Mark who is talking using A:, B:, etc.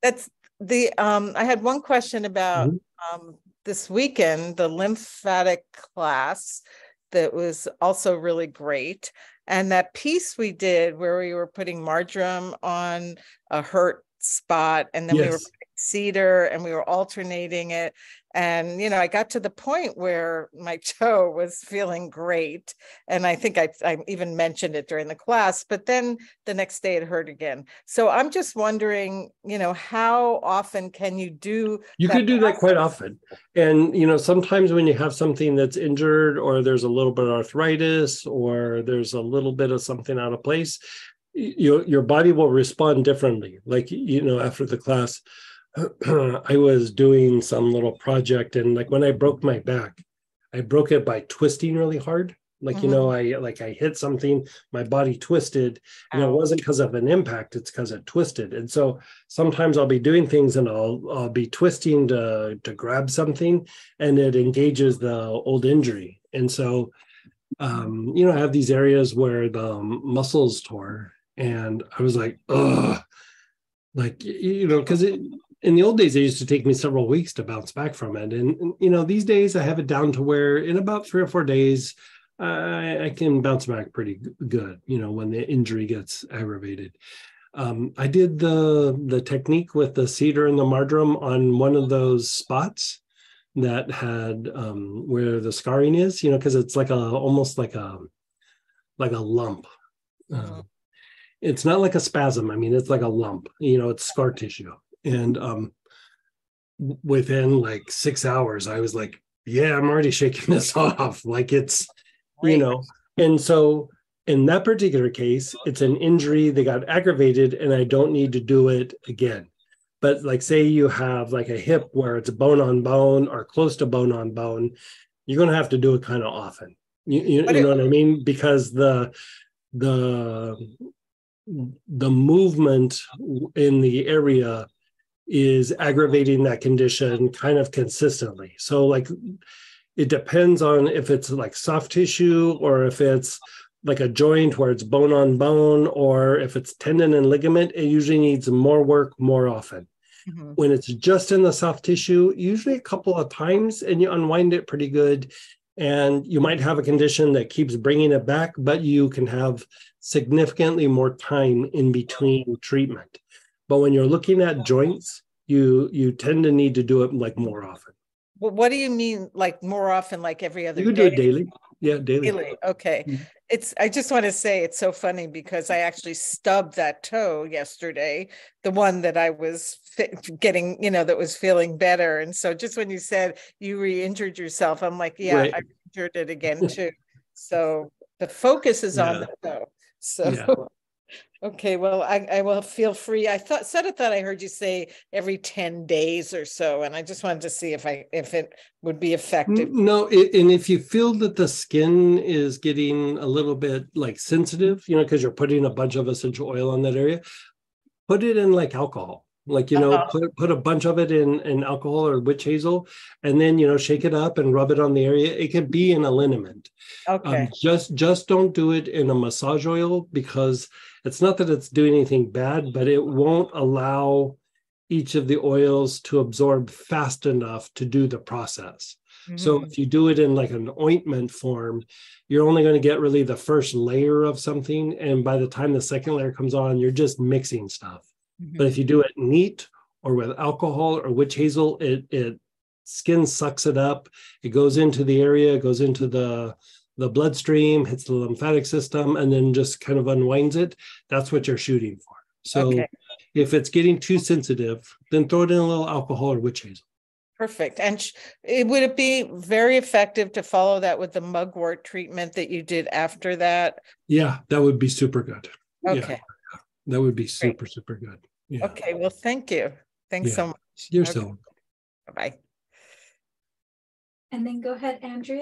A: That's the I had one question about
B: Mhm.
A: this weekend, the lymphatic class that was also really great. And that piece we did where we were putting marjoram on a hurt spot, and then we were
B: Yes.
A: putting cedar and we were alternating it. And, I got to the point where my toe was feeling great. And I think I even mentioned it during the class, but then the next day it hurt again. So I'm just wondering, how often can you do
B: You
A: that
B: could do that quite
A: process?
B: often. And, sometimes when you have something that's injured or there's a little bit of arthritis or there's a little bit of something out of place, your body will respond differently. Like, after the class, I was doing some little project, and like when I broke my back, I broke it by twisting really hard. Like,
A: Mhm.
B: I hit something, my body twisted, and it
A: Ow.
B: wasn't because of an impact, it's because it twisted. And so sometimes I'll be doing things and I'll be twisting to grab something, and it engages the old injury. And so I have these areas where the muscles tore, and I was like, ugh, like, because in the old days, it used to take me several weeks to bounce back from it. And these days I have it down to where in about 3 or 4 days, I can bounce back pretty good, when the injury gets aggravated. I did the technique with the cedar and the marjoram on one of those spots that had where the scarring is, because it's like almost like a lump.
A: Mhm.
B: It's not like a spasm. I mean, it's like a lump, it's scar tissue. And within like 6 hours, I was like, yeah, I'm already shaking this off. Like it's, you
A: Great.
B: know, and so in that particular case, it's an injury that got aggravated and I don't need to do it again. But like, say you have like a hip where it's bone on bone or close to bone on bone, you're going to have to do it kind of often.
A: What
B: You
A: it,
B: know what I mean? Because the the movement in the area is aggravating that condition kind of consistently. So like it depends on if it's like soft tissue or if it's like a joint where it's bone on bone, or if it's tendon and ligament, it usually needs more work more often.
A: Mhm.
B: When it's just in the soft tissue, usually a couple of times and you unwind it pretty good. And you might have a condition that keeps bringing it back, but you can have significantly more time in between treatment. But when you're looking at joints, you tend to need to do it like more often.
A: What do you mean, like more often, like every
B: You
A: other
B: could do
A: day?
B: it daily. Yeah, daily.
A: Really? Okay.
B: Mhm.
A: I just want to say it's so funny because I actually stubbed that toe yesterday, the one that I was getting, that was feeling better. And so just when you said you re-injured yourself, I'm like, yeah,
B: Right.
A: I injured it again too. So the focus is on
B: Yeah.
A: the toe. So
B: Yeah.
A: okay, well, I will feel free. I thought I heard you say every 10 days or so, and I just wanted to see if it would be effective.
B: No, and if you feel that the skin is getting a little bit like sensitive, because you're putting a bunch of essential oil on that area, put it in like alcohol. Like,
A: Uh-huh.
B: put a bunch of it in alcohol or witch hazel, and then, shake it up and rub it on the area. It can be in a liniment.
A: Okay.
B: Just don't do it in a massage oil, because it's not that it's doing anything bad, but it won't allow each of the oils to absorb fast enough to do the process. So
A: Mhm.
B: if you do it in like an ointment form, you're only going to get really the first layer of something. And by the time the second layer comes on, you're just mixing stuff. But if
A: Mhm.
B: you do it neat or with alcohol or witch hazel, it skin sucks it up. It goes into the area, it goes into the bloodstream, hits the lymphatic system, and then just kind of unwinds it. That's what you're shooting for. So
A: Okay.
B: if it's getting too sensitive, then throw it in a little alcohol or witch hazel.
A: Perfect. And would it be very effective to follow that with the mugwort treatment that you did after that?
B: Yeah, that would be super good. Yeah,
A: Okay.
B: that would be
A: Great.
B: super, super good. Yeah.
A: Okay. Well, thank you. Thanks
B: Yeah.
A: so much.
B: You're
A: Okay.
B: so
A: Bye-bye.
C: And then go ahead, Andrea.